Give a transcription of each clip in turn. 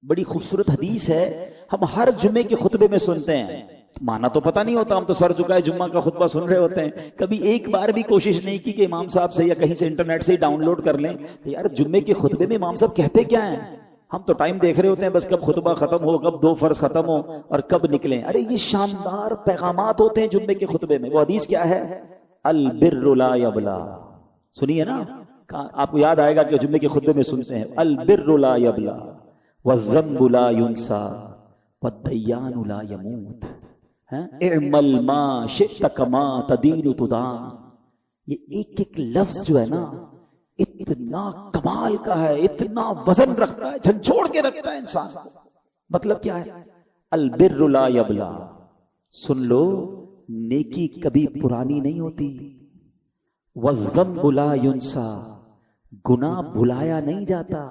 بڑی خوبصورت حدیث ہے، ہم ہر جمعے کے خطبے میں سنتے ہیں، مانا تو پتہ نہیں ہوتا، ہم تو سر جھکائے جمعہ کا خطبہ سن رہے ہوتے ہیں، کبھی ایک بار بھی کوشش نہیں کی کہ امام صاحب سے یا کہیں سے انٹرنیٹ سے ہی ڈاؤن لوڈ کر لیں کہ یار جمعے کے خطبے میں امام صاحب کہتے کیا ہیں۔ ہم تو ٹائم دیکھ رہے ہوتے ہیں بس کب خطبہ ختم ہو، کب 2 فرض ختم ہو اور کب نکلیں۔ ارے یہ شاندار پیغامات ہوتے ہیں جمعے کے خطبے میں۔ وہ حدیث کیا ہے؟ البر لا یبلا، سنیے نا، آپ کو یاد آئے گا کہ جمعے کے خطبے میں سنتے ہیں البر لا یبلا والذنب لا ينسى والدیان لا يموت، اعمل ما شئت کما تدین تدان۔ یہ ایک ایک لفظ جو ہے نا اتنا کمال کا ہے، اتنا وزن رکھتا ہے، جھنجھوڑ کے رکھتا ہے انسان کو۔ مطلب کیا ہے؟ البر لا یبلا، سن لو نیکی کبھی پرانی نہیں ہوتی، والذنب لا ينسى، گناہ بھلایا نہیں جاتا۔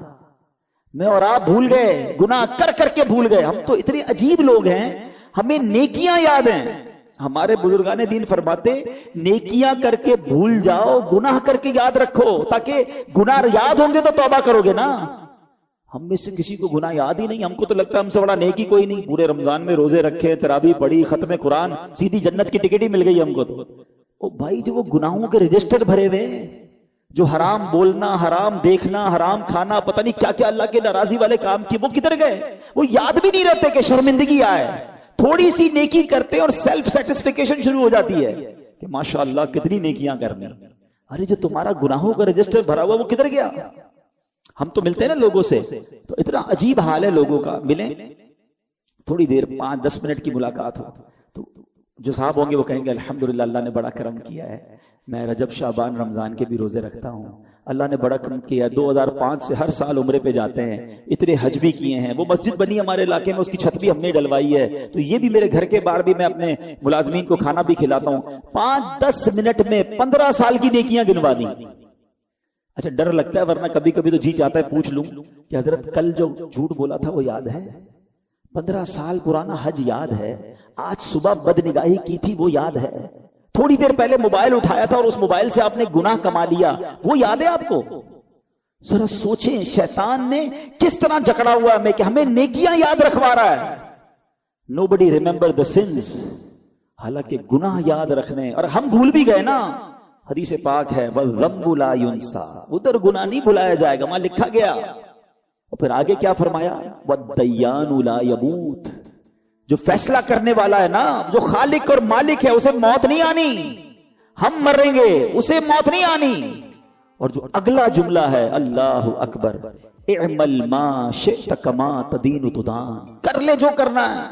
میں اور آپ بھول گئے، گناہ کر کر کے بھول گئے۔ ہم تو اتنے عجیب لوگ ہیں، ہمیں نیکیاں یاد ہیں۔ ہمارے بزرگان دین فرماتے نیکیاں کر کے بھول جاؤ، گناہ کر کے یاد رکھو، تاکہ گناہ یاد ہوں گے تو توبہ کرو گے نا۔ ہم میں سے کسی کو گناہ یاد ہی نہیں، ہم کو تو لگتا ہے ہم سے بڑا نیکی کوئی نہیں، پورے رمضان میں روزے رکھے، تراویح پڑھی، ختم قرآن، سیدھی جنت کی ٹکٹ ہی مل گئی ہم کو تو۔ او بھائی جو وہ گناہوں کے رجسٹر بھرے ہوئے، جو حرام بولنا، حرام دیکھنا، حرام کھانا، پتہ نہیں کیا کیا اللہ کے ناراضی والے کام کیے، وہ کدھر گئے؟ وہ یاد بھی نہیں رہتے کہ شرمندگی آئے۔ تھوڑی سی نیکی کرتے اور سیلف سیٹسفیکیشن شروع ہو جاتی ہے کہ ماشاءاللہ کتنی نیکیاں کرنے۔ ارے جو تمہارا گناہوں کا رجسٹر بھرا ہوا وہ کدھر گیا؟ ہم تو ملتے ہیں نا لوگوں سے تو اتنا عجیب حال ہے لوگوں کا، ملیں تھوڑی دیر 5-10 منٹ کی ملاقات ہو تو جو صاحب ہوں گے وہ کہیں گے الحمدللہ اللہ نے بڑا کرم کیا ہے، میں رجب شعبان رمضان کے بھی روزے رکھتا ہوں، اللہ نے بڑا کرم کیا، 2005 سے ہر سال عمرے پہ جاتے ہیں، اتنے حج بھی کیے ہیں، وہ مسجد بنی ہمارے علاقے میں اس کی چھت بھی ہم نے ڈلوائی ہے، تو یہ بھی میرے گھر کے باہر بھی میں اپنے ملازمین کو کھانا بھی کھلاتا ہوں۔ 5-10 منٹ میں 15 سال کی نیکیاں گنوا دی۔ اچھا ڈر لگتا ہے، ورنہ کبھی کبھی تو جی چاہتا ہے پوچھ لوں کہ حضرت کل جو جھوٹ بولا تھا وہ یاد ہے؟ 15 سال پرانا حج یاد ہے؟ آج صبح بدنگاہی کی تھی وہ یاد ہے؟ تھوڑی دیر پہلے موبائل اٹھایا تھا اور اس موبائل سے آپ نے گناہ کما لیا وہ یاد ہے آپ کو؟ ذرا سوچیں شیطان نے کس طرح جکڑا ہوا ہے کہ ہمیں نیکیاں یاد رکھوا رہا ہے۔ Nobody remember the sins، حالانکہ گناہ یاد رکھنے، اور ہم بھول بھی گئے نا۔ حدیث پاک ہے وَالذَّنبُ لَا يُنسَى، ادھر گناہ نہیں بھلایا جائے گا، وہاں لکھا گیا۔ اور پھر آگے کیا فرمایا؟ وَالدَّيَّانُ لَا يَمُوتُ، جو فیصلہ کرنے والا ہے نا، جو خالق اور مالک ہے، اسے موت نہیں آنی، ہم مریں گے، اسے موت نہیں آنی۔ اور جو اگلا جملہ ہے اللہ اکبر، اعمل ما شئت کما تدین تدان، کر لے جو کرنا ہے،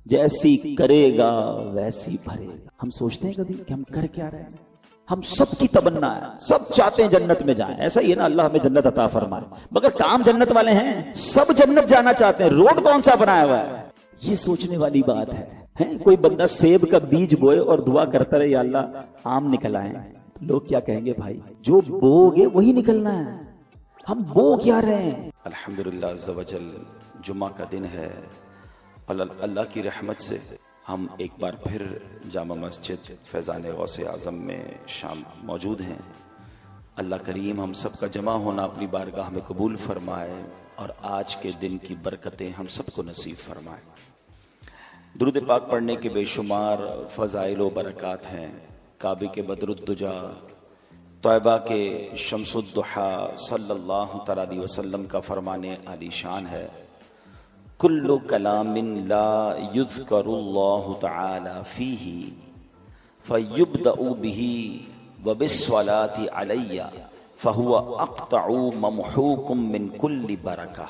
جیسی کرے گا ویسی بھرے گا۔ ہم سوچتے ہیں کبھی کہ ہم کر کیا رہے ہیں؟ ہم سب کی تمنا ہے، سب چاہتے ہیں جنت میں جائیں، ایسا ہی ہے نا، اللہ ہمیں جنت عطا فرمائے، مگر کام جنت والے ہیں، سب جنت جانا چاہتے ہیں، روڈ کون سا بنایا ہوا ہے؟ یہ سوچنے والی بات ہے۔ کوئی بندہ سیب کا بیج بوئے اور دعا کرتا رہے یا اللہ آم نکل آئے، لوگ کیا کہیں گے؟ بھائی جو بو گے وہی نکلنا ہے، ہم بو کیا رہے ہیں؟ الحمدللہ عز و جل، جمعہ کا دن ہے، اللہ کی رحمت سے ہم ایک بار پھر جامع مسجد فیضان غوث اعظم میں شام موجود ہیں۔ اللہ کریم ہم سب کا جمع ہونا اپنی بارگاہ میں قبول فرمائے اور آج کے دن کی برکتیں ہم سب کو نصیب فرمائے۔ درود پاک پڑھنے کے بے شمار فضائل و برکات ہیں۔ کعبے کے بدر الدجا، طیبہ کے شمس الضحیٰ صلی اللہ تعالی علیہ وسلم کا فرمان عالی شان ہے، کل کلام لا یذکر اللہ تعالی فیہ فیبدأ بہ وبالصلاۃ علی فہو اقطع ممحوق من کل برکہ۔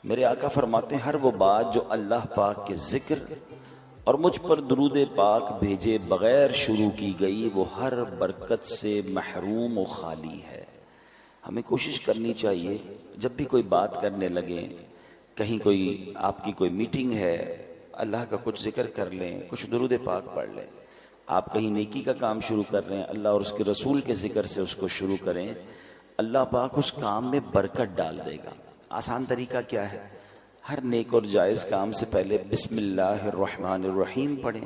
میرے آقا فرماتے ہیں ہر وہ بات جو اللہ پاک کے ذکر اور مجھ پر درود پاک بھیجے بغیر شروع کی گئی وہ ہر برکت سے محروم و خالی ہے۔ ہمیں کوشش کرنی چاہیے جب بھی کوئی بات کرنے لگیں، کہیں کوئی آپ کی کوئی میٹنگ ہے، اللہ کا کچھ ذکر کر لیں، کچھ درود پاک پڑھ لیں۔ آپ کہیں نیکی کا کام شروع کر رہے ہیں، اللہ اور اس کے رسول کے ذکر سے اس کو شروع کریں، اللہ پاک اس کام میں برکت ڈال دے گا۔ آسان طریقہ کیا ہے؟ ہر نیک اور جائز کام سے پہلے بسم اللہ الرحمن الرحیم پڑھیں،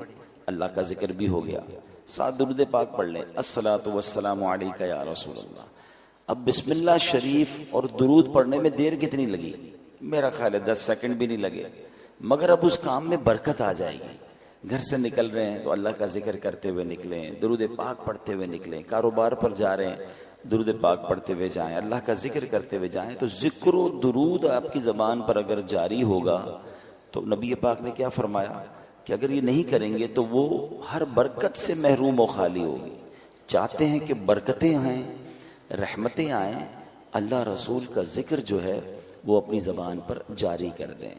اللہ کا ذکر بھی ہو گیا، ساتھ درود پاک پڑھ لیں، الصلاۃ والسلام علیک یا رسول اللہ۔ اب بسم اللہ شریف اور درود پڑھنے میں دیر کتنی لگی؟ میرا خیال ہے 10 سیکنڈ بھی نہیں لگے، مگر اب اس کام میں برکت آ جائے گی۔ گھر سے نکل رہے ہیں تو اللہ کا ذکر کرتے ہوئے نکلیں، درود پاک پڑھتے ہوئے نکلیں، کاروبار پر جا رہے ہیں درود پاک پڑھتے ہوئے جائیں، اللہ کا ذکر کرتے ہوئے جائیں۔ تو ذکر و درود آپ کی زبان پر اگر جاری ہوگا تو نبی پاک نے کیا فرمایا کہ اگر یہ نہیں کریں گے تو وہ ہر برکت سے محروم و خالی ہوگی۔ چاہتے ہیں کہ برکتیں آئیں، رحمتیں آئیں، اللہ رسول کا ذکر جو ہے وہ اپنی زبان پر جاری کر دیں۔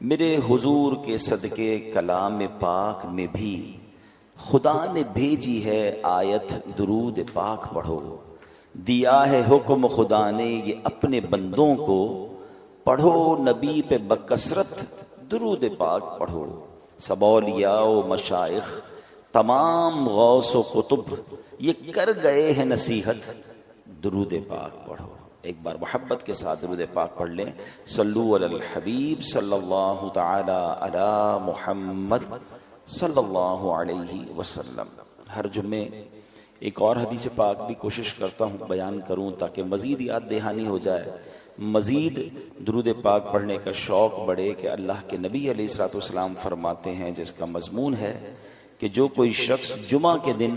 میرے حضور کے صدقے کلام پاک میں بھی خدا نے بھیجی ہے آیت درود پاک پڑھو، دیا ہے حکم خدا نے یہ اپنے بندوں کو، پڑھو نبی پہ بکثرت درود پاک پڑھو۔ سب اولیاء و مشائخ تمام غوث و قطب یہ کر گئے ہیں نصیحت، درود پاک پڑھو۔ ایک بار محبت کے ساتھ درود پاک پڑھ لیں، صلو علی الحبیب صلی اللہ تعالی علی محمد صلی اللہ علیہ وسلم۔ ہر جمعے ایک اور حدیث پاک بھی کوشش کرتا ہوں بیان کروں تاکہ مزید یاد دہانی ہو جائے، مزید درود پاک پڑھنے کا شوق بڑھے کہ اللہ کے نبی علیہ الصلوۃ والسلام فرماتے ہیں، جس کا مضمون ہے کہ جو کوئی شخص جمعہ کے دن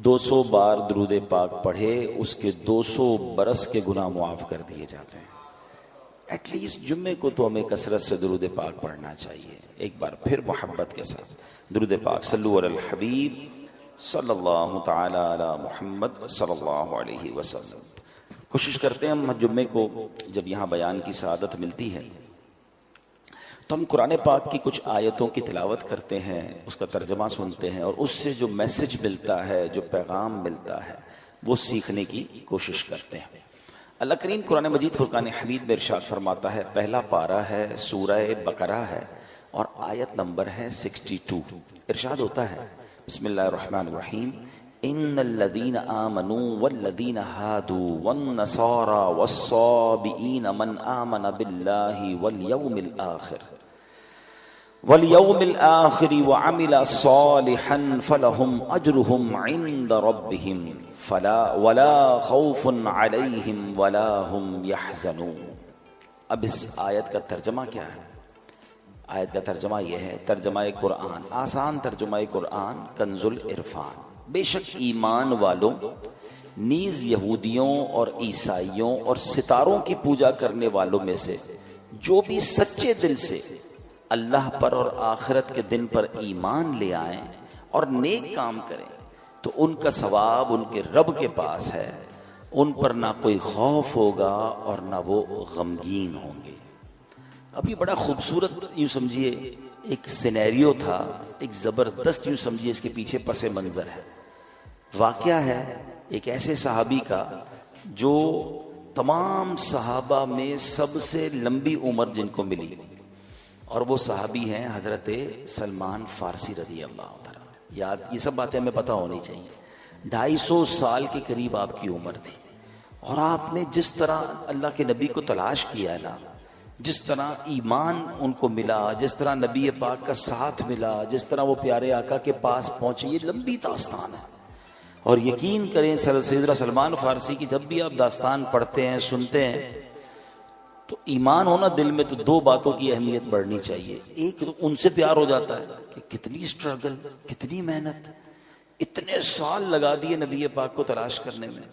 200 بار درود پاک پڑھے اس کے 200 برس کے گناہ معاف کر دیے جاتے ہیں۔ ایٹ لیسٹ جمعے کو تو ہمیں کثرت سے درود پاک پڑھنا چاہیے۔ ایک بار پھر محبت کے ساتھ درود پاک، صلو علی الحبیب صلی اللہ تعالی علی محمد صلی اللہ علیہ وسلم۔ کوشش کرتے ہیں ہم جمعے کو جب یہاں بیان کی سعادت ملتی ہے تو ہم قرآن پاک کی کچھ آیتوں کی تلاوت کرتے ہیں، اس کا ترجمہ سنتے ہیں، اور اس سے جو میسج ملتا ہے، جو پیغام ملتا ہے، وہ سیکھنے کی کوشش کرتے ہیں۔ اللہ کریم قرآن مجید فرقان حمید میں ارشاد فرماتا ہے، پہلا پارہ ہے سورہ بقرہ ہے اور آیت نمبر ہے 62۔ ارشاد ہوتا ہے، بسم اللہ الرحمن الرحیم، ان الذین آمنوا والذین ہادوا والنصارى والصابئین من آمن باللہ والیوم الآخر وعمل صالحا فلہم اجرہم عند ربہم ولا خوف علیہم ولا ہم یحزنون۔ اب اس آیت کا ترجمہ کیا ہے؟ آیت کا ترجمہ یہ ہے، ترجمہ قرآن، آسان ترجمہ قرآن، کنز العرفان۔ بے شک ایمان والوں نیز یہودیوں اور عیسائیوں اور ستاروں کی پوجا کرنے والوں میں سے جو بھی سچے دل سے اللہ پر اور آخرت کے دن پر ایمان لے آئیں اور نیک کام کریں تو ان کا ثواب ان کے رب کے پاس ہے، ان پر نہ کوئی خوف ہوگا اور نہ وہ غمگین ہوں گے۔ اب یہ بڑا خوبصورت یوں سمجھیے ایک سینیریو تھا، ایک زبردست یوں سمجھیے اس کے پیچھے پس منظر ہے، واقعہ ہے ایک ایسے صحابی کا جو تمام صحابہ میں سب سے لمبی عمر جن کو ملی، اور وہ صحابی ہیں حضرت سلمان فارسی رضی اللہ تعالیٰ۔ یاد یہ سب باتیں ہمیں پتہ ہونی چاہیے۔ 250 سال کے قریب آپ کی عمر تھی، اور آپ نے جس طرح اللہ کے نبی کو تلاش کیا نا، جس طرح ایمان ان کو ملا، جس طرح نبی پاک کا ساتھ ملا، جس طرح وہ پیارے آقا کے پاس پہنچے، یہ لمبی داستان ہے۔ اور یقین کریں سیدنا سلمان فارسی کی جب بھی آپ داستان پڑھتے ہیں، سنتے ہیں، تو ایمان ہونا دل میں تو 2 باتوں کی اہمیت بڑھنی چاہیے۔ ایک تو ان سے پیار ہو جاتا ہے کہ کتنی سٹرگل، کتنی محنت، اتنے سال لگا دیے نبی پاک کو تلاش کرنے میں۔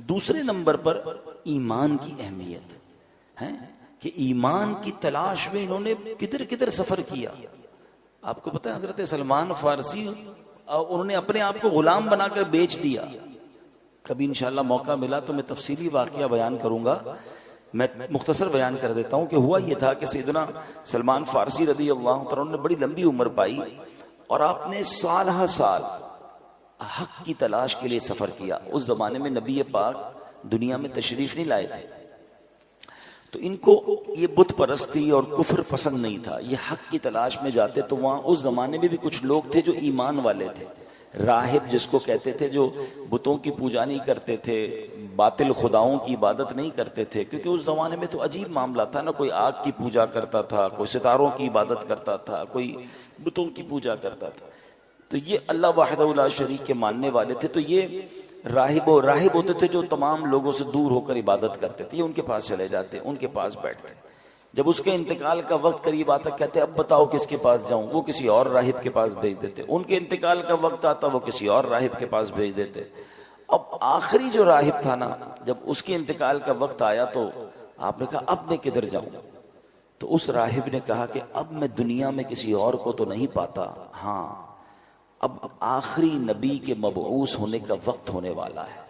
دوسرے نمبر پر ایمان کی اہمیت ہے کہ ایمان کی تلاش میں انہوں نے کدھر کدھر سفر کیا۔ آپ کو پتہ ہے حضرت سلمان فارسی انہوں نے اپنے آپ کو غلام بنا کر بیچ دیا۔ کبھی انشاءاللہ موقع ملا تو میں تفصیلی واقعہ بیان کروں گا، میں مختصر بیان کر دیتا ہوں کہ ہوا یہ تھا کہ سیدنا سلمان فارسی رضی اللہ تعالیٰ نے بڑی لمبی عمر پائی، اور آپ نے سال ہر سال حق کی تلاش کے لیے سفر کیا۔ اس زمانے میں نبی پاک دنیا میں تشریف نہیں لائے تھے، تو ان کو یہ بت پرستی اور کفر پسند نہیں تھا، یہ حق کی تلاش میں جاتے۔ تو وہاں اس زمانے میں بھی کچھ لوگ تھے جو ایمان والے تھے، راہب جس کو کہتے تھے، جو بتوں کی پوجا نہیں کرتے تھے، باطل خداؤں کی عبادت نہیں کرتے تھے، کیونکہ اس زمانے میں تو عجیب معاملہ تھا نا، کوئی آگ کی پوجا کرتا تھا، کوئی ستاروں کی عبادت کرتا تھا، کوئی بتوں کی پوجا کرتا تھا۔ تو یہ اللہ وحدہ لا شریک کے ماننے والے تھے، تو یہ راہب ہوتے تھے جو تمام لوگوں سے دور ہو کر عبادت کرتے تھے، یہ ان کے پاس چلے جاتے، ان کے پاس بیٹھتے۔ جب اس کے انتقال کا وقت قریب آتا کہتے اب بتاؤ کس کے پاس جاؤں، وہ کسی اور راہب کے پاس بھیج دیتے، ان کے انتقال کا وقت آتا وہ کسی اور راہب کے پاس بھیج دیتے۔ اب آخری جو راہب تھا نا، جب اس کے انتقال کا وقت آیا تو آپ نے کہا اب میں کدھر جاؤں؟ تو اس راہب نے کہا کہ اب میں دنیا میں کسی اور کو تو نہیں پاتا، ہاں اب آخری نبی کے مبعوث ہونے کا وقت ہونے والا ہے،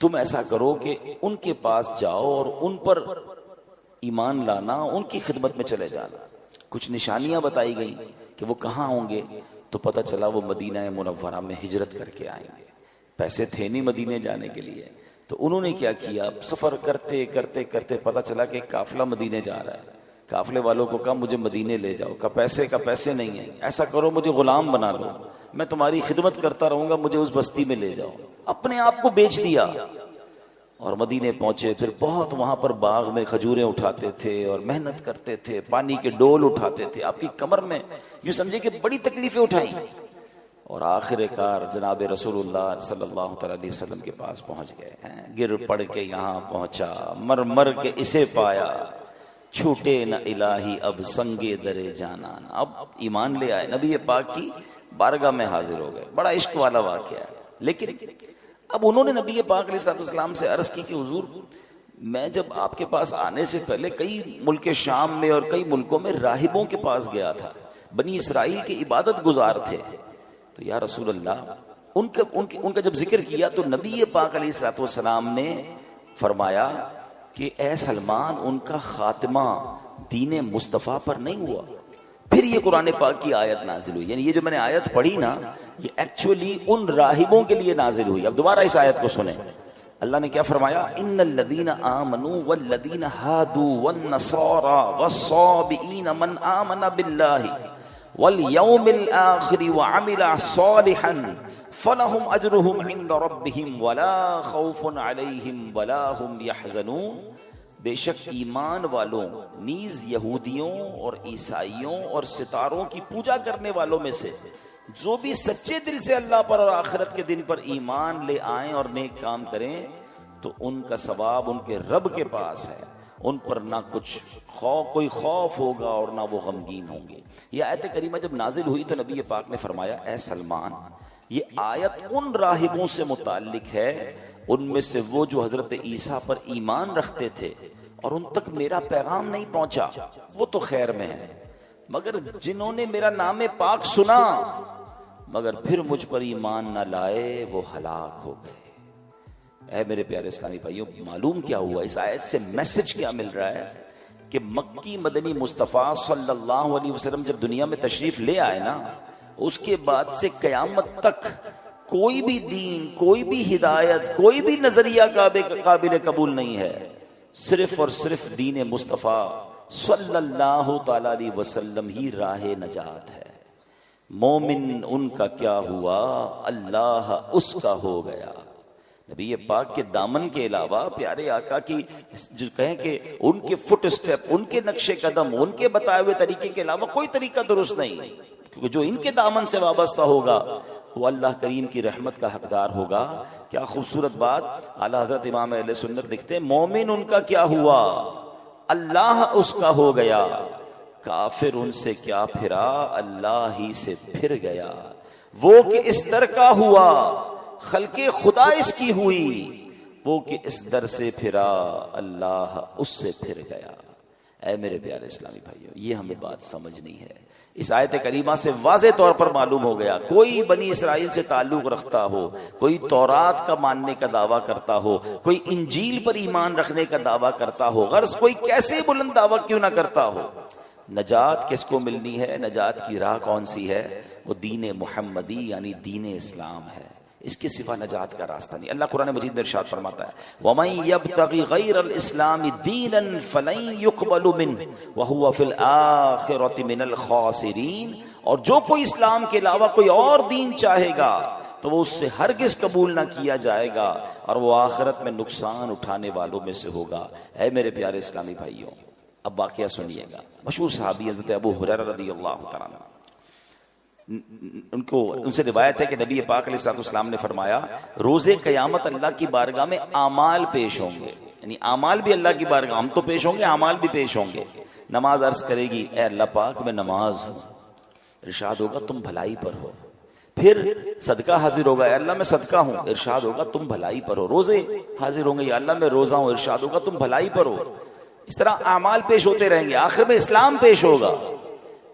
تم ایسا کرو کہ ان کے پاس جاؤ اور ان پر ایمان لانا، ان کی خدمت میں چلے جانا۔ کچھ نشانیاں بتائی گئیں کہ وہ کہاں ہوں گے، تو پتہ چلا وہ مدینہ منورہ میں ہجرت کر کے آئیں گے۔ پیسے تھے نہیں مدینے جانے کے لیے، تو انہوں نے کیا کیا، سفر کرتے کرتے کرتے پتہ چلا کہ ایک قافلہ مدینے جا رہا ہے۔ قافلے والوں کو کہا مجھے مدینے لے جاؤ، کہا پیسے کا پیسے نہیں ہیں، ایسا کرو مجھے غلام بنا لو، میں تمہاری خدمت کرتا رہوں گا، مجھے اس بستی میں لے جاؤ۔ اپنے آپ کو بیچ دیا اور مدینے پہنچے۔ پھر بہت وہاں پر باغ میں کھجوریں اٹھاتے تھے اور محنت کرتے تھے، پانی کے ڈول اٹھاتے تھے، آپ کی کمر میں یوں سمجھے کہ بڑی تکلیفیں اٹھائیں، اور آخر کار جناب رسول اللہ صلی اللہ تعالی علیہ وسلم کے پاس پہنچ گئے ہیں۔ گر پڑ کے یہاں پہنچا، مر مر کے اسے پایا، چھوٹے نہ الہی اب سنگے درے جانان۔ اب ایمان لے آئے، نبی پاک کی بارگاہ میں حاضر ہو گئے۔ بڑا عشق والا واقعہ ہے۔ لیکن اب انہوں نے نبی پاک علیہ السلام سے عرض کی کہ حضور میں جب آپ کے پاس آنے سے پہلے کئی ملک شام میں اور کئی ملکوں میں راہبوں کے پاس گیا تھا، بنی اسرائیل کے عبادت گزار تھے، تو یا رسول اللہ ان کا جب ذکر کیا تو نبی پاک علیہ السلام نے فرمایا کہ اے سلمان ان کا خاتمہ دین مصطفیٰ پر نہیں ہوا۔ پھر یہ قرآن پاک کی آیت نازل ہوئی، یعنی یہ جو میں نے آیت پڑھی نا، یہ ایکچولی ان راہبوں کے لیے نازل ہوئی۔ اب دوبارہ اس آیت کو سنیں، اللہ نے کیا فرمایا، ان الذین آمنوا والذین ہادوا والنصارى والصابئین من آمن باللہ والیوم الآخر وعمل صالحا فلہم اجرہم عند ربہم ولا خوف علیہم ولا ہم یحزنون۔ بے شک ایمان والوں نیز یہودیوں اور عیسائیوں اور ستاروں کی پوجا کرنے والوں میں سے جو بھی سچے دل سے اللہ پر اور آخرت کے دن پر ایمان لے آئیں اور نیک کام کریں تو ان کا ثواب ان کے رب کے پاس ہے، ان پر نہ کچھ کوئی خوف ہوگا اور نہ وہ غمگین ہوں گے۔ یہ آیت کریمہ جب نازل ہوئی تو نبی پاک نے فرمایا اے سلمان، یہ آیت ان راہبوں سے متعلق ہے، ان میں سے وہ جو حضرت عیسیٰ پر ایمان رکھتے تھے اور ان تک میرا پیغام نہیں پہنچا، وہ تو خیر میں ہے، مگر جنہوں نے میرا نام پاک سنا مگر پھر مجھ پر ایمان نہ لائے وہ ہلاک ہو گئے۔ اے میرے پیارے اسلامی بھائیوں، معلوم کیا ہوا، اس آیت سے میسج کیا مل رہا ہے کہ مکی مدنی مصطفیٰ صلی اللہ علیہ وسلم جب دنیا میں تشریف لے آئے نا، اس کے بعد سے قیامت تک کوئی بھی دین، کوئی بھی ہدایت، کوئی بھی نظریہ قابل قبول نہیں ہے، صرف اور صرف دین مصطفیٰ صلی اللہ تعالی علیہ وسلم ہی راہ نجات ہے۔ مومن ان کا کیا ہوا، اللہ اس کا ہو گیا۔ نبی پاک کے دامن کے علاوہ پیارے آقا کی جو کہیں کہ ان کے فٹ اسٹیپ، ان کے نقش قدم، ان کے بتائے ہوئے طریقے کے علاوہ کوئی طریقہ درست نہیں، کیونکہ جو ان کے دامن سے وابستہ ہوگا وہ اللہ کریم کی رحمت کا حقدار ہوگا۔ کیا خوبصورت بات، اعلیٰ حضرت امام اہل سنت لکھتے ہیں مومن ان کا کیا ہوا، اللہ اس کا ہو گیا، کافر ان سے کیا پھرا، اللہ ہی سے پھر گیا، وہ کہ اس در کا ہوا خلق خدا اس کی ہوئی، وہ کہ اس در سے پھرا اللہ اس سے پھر گیا۔ اے میرے پیارے اسلامی بھائیوں، یہ ہمیں بات سمجھنی ہے۔ اس آیت کریمہ سے واضح طور پر معلوم ہو گیا، کوئی بنی اسرائیل سے تعلق رکھتا ہو، کوئی تورات کا ماننے کا دعویٰ کرتا ہو، کوئی انجیل پر ایمان رکھنے کا دعویٰ کرتا ہو، غرض کوئی کیسے بلند دعویٰ کیوں نہ کرتا ہو، نجات کس کو ملنی ہے، نجات کی راہ کون سی ہے، وہ دین محمدی یعنی دین اسلام ہے، اس کے سوا نجات کا راستہ نہیں۔ اللہ قرآن مجید میں ارشاد فرماتا ہے وَمَن يَبْتَغِ غَيْرَ الْإِسْلَامِ دِينًا فَلَن يُقْبَلُ مِنْهُ وَهُوَ فِي الْآخِرَةِ مِنَ الْخَاسِرِينَ، اور جو کوئی اسلام کے علاوہ کوئی اور دین چاہے گا تو وہ اس سے ہرگز قبول نہ کیا جائے گا اور وہ آخرت میں نقصان اٹھانے والوں میں سے ہوگا۔ اے میرے پیارے اسلامی بھائیوں، اب واقعہ سنیے گا۔ مشہور صحابی حضرت ابو ہریرہ رضی اللہ تعالیٰ عنہ، ان سے روایت ہے کہ نبی پاک علیہ السلام نے فرمایا روز قیامت اللہ کی بارگاہ میں اعمال پیش ہوں گے، یعنی اعمال بھی اللہ کی بارگاہ، ہم تو پیش ہوں گے، اعمال بھی پیش ہوں گے. نماز عرض کرے گی اے اللہ پاک میں نماز ہوں، ارشاد ہوگا تم بھلائی پر ہو. پھر صدقہ حاضر ہوگا، اے اللہ میں صدقہ ہوں، ارشاد ہوگا تم بھلائی پر ہو. روزے حاضر ہوں گے، یا اللہ میں روزہ ہوں، ارشاد ہوگا تم بھلائی پر ہو. اس طرح اعمال پیش ہوتے رہیں گے، آخر میں اسلام پیش ہوگا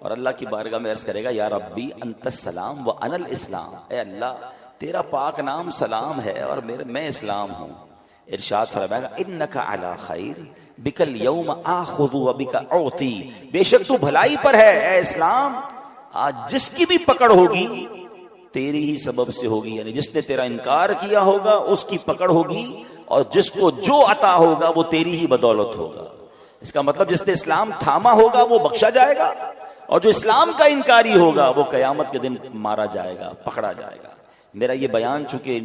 اور اللہ کی بارگاہ میں عرض کرے گا یا ربی انت السلام و انا الاسلام، اے اللہ تیرا پاک نام سلام ہے اور میں اسلام ہوں. ارشاد فرمائے گا انک علی خیر بک الیوم آخذ و بک اعطی، بے شک تو بھلائی پر ہے اے اسلام، آج جس کی بھی پکڑ ہوگی تیری ہی سبب سے ہوگی. یعنی جس نے تیرا انکار کیا ہوگا اس کی پکڑ ہوگی، اور جس کو جو عطا ہوگا وہ تیری ہی بدولت ہوگا. اس کا مطلب جس نے اسلام تھاما ہوگا وہ بخشا جائے گا، اور جو اسلام کا انکاری ہوگا وہ قیامت کے دن مارا جائے گا، پکڑا جائے گا. میرا یہ بیان چونکہ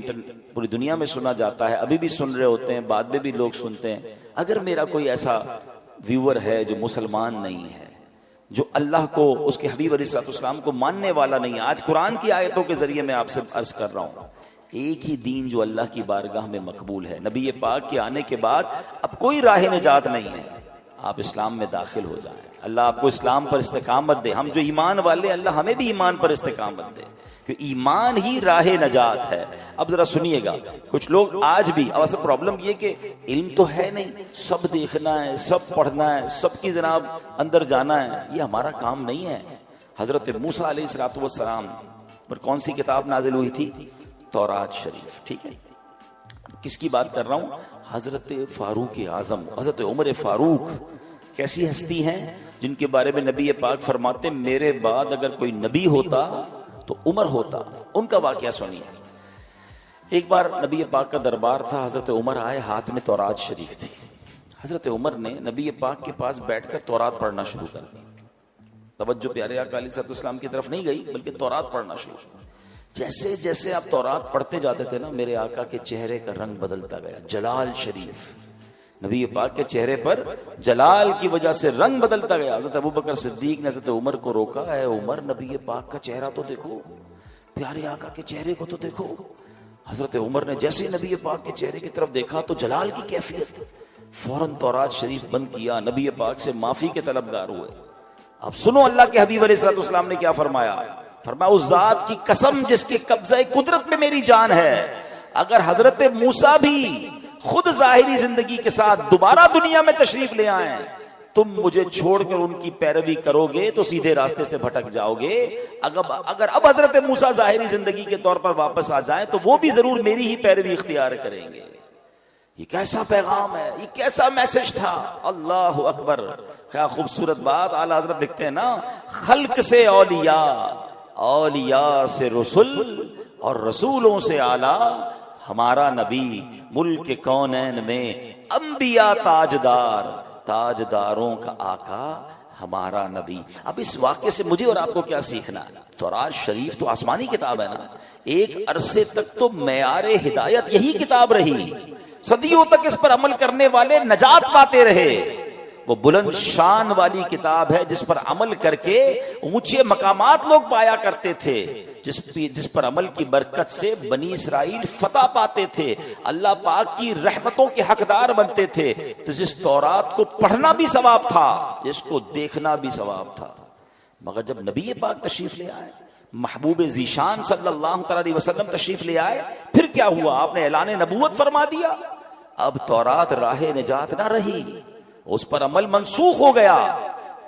پوری دنیا میں سنا جاتا ہے، ابھی بھی سن رہے ہوتے ہیں، بعد میں بھی لوگ سنتے ہیں. اگر میرا کوئی ایسا ویور ہے جو مسلمان نہیں ہے، جو اللہ کو، اس کے حبیب علیہ السلام کو ماننے والا نہیں ہے، آج قرآن کی آیتوں کے ذریعے میں آپ سے عرض کر رہا ہوں، ایک ہی دین جو اللہ کی بارگاہ میں مقبول ہے، نبی پاک کے آنے کے بعد اب کوئی راہ نجات نہیں ہے. آپ اسلام میں داخل ہو جائیں، اللہ آپ کو اسلام پر استقامت دے. ہم جو ایمان والے، اللہ ہمیں بھی ایمان پر استقامت دے، کہ ایمان ہی راہ نجات ہے. اب ذرا سنیے گا، کچھ لوگ آج بھی، اب اصل پرابلم یہ کہ علم تو ہے نہیں، سب دیکھنا ہے، سب پڑھنا ہے، سب کی جناب اندر جانا ہے، یہ ہمارا کام نہیں ہے. حضرت موسیٰ علیہ السلام پر کون سی کتاب نازل ہوئی تھی؟ تورات شریف. ٹھیک ہے، کس کی بات کر رہا ہوں؟ حضرت فاروق اعظم، حضرت عمر فاروق. کیسی ہستی ہیں جن کے بارے میں نبی پاک فرماتے میرے بعد اگر کوئی نبی ہوتا تو عمر ہوتا. ان کا واقعہ سنیے. ایک بار نبی پاک کا دربار تھا، حضرت عمر آئے، ہاتھ میں تورات شریف تھی. حضرت عمر نے نبی پاک کے پاس بیٹھ کر تورات پڑھنا شروع کر دی. توجہ پیارے آقا علیہ السلام کی طرف نہیں گئی، بلکہ تورات پڑھنا شروع. جیسے جیسے آپ تورات پڑھتے جاتے تھے نا، میرے آقا کے چہرے کا رنگ بدلتا گیا. جلال شریف، نبی پاک کے چہرے پر جلال کی وجہ سے رنگ بدلتا گیا. حضرت ابوبکر صدیق نے حضرت عمر کو روکا، اے عمر نبی پاک کا چہرہ تو دیکھو، پیارے آقا کے چہرے کو تو دیکھو. حضرت عمر نے جیسے نبی پاک کے چہرے کی طرف دیکھا تو جلال کی کیفیت، فوراً تورات شریف بند کیا، نبی پاک سے معافی کے طلبگار ہوئے. اب سنو اللہ کے حبیب علیہ السلام نے کیا فرمایا. فرمایا اس ذات کی قسم جس کے قبضہ قدرت میں میری جان ہے، اگر حضرت موسیٰ بھی خود ظاہری زندگی کے ساتھ دوبارہ دنیا میں تشریف لے آئیں، تم مجھے چھوڑ کر ان کی پیروی کرو گے تو سیدھے راستے سے بھٹک جاؤ گے. اگر اب حضرت موسیٰ ظاہری زندگی کے طور پر واپس آ جائیں تو وہ بھی ضرور میری ہی پیروی اختیار کریں گے. یہ کیسا پیغام ہے، یہ کیسا میسج تھا. اللہ اکبر. کیا خوبصورت بات. اعلیٰ حضرت لکھتے ہیں نا، خلق سے اولیاء، اولیاء سے رسول، اور رسولوں سے اعلیٰ ہمارا نبی. ملک کونین میں انبیاء تاجدار، تاجداروں کا آقا ہمارا نبی. اب اس واقعے سے مجھے اور آپ کو کیا سیکھنا ہے؟ تورات شریف تو آسمانی کتاب ہے نا، ایک عرصے تک تو معیار ہدایت یہی کتاب رہی، صدیوں تک اس پر عمل کرنے والے نجات پاتے رہے. وہ بلند شان والی کتاب ہے جس پر عمل کر کے اونچے مقامات لوگ پایا کرتے تھے، جس پر عمل کی برکت سے بنی اسرائیل فتح پاتے تھے، اللہ پاک کی رحمتوں کے حقدار بنتے تھے. تو جس تورات کو پڑھنا بھی ثواب تھا، جس کو دیکھنا بھی ثواب تھا. مگر جب نبی پاک تشریف لے آئے، محبوب ذیشان صلی اللہ علیہ وسلم تشریف لے آئے، پھر کیا ہوا؟ آپ نے اعلان نبوت فرما دیا. اب تورات راہ نجات نہ رہی، اس پر عمل منسوخ ہو گیا.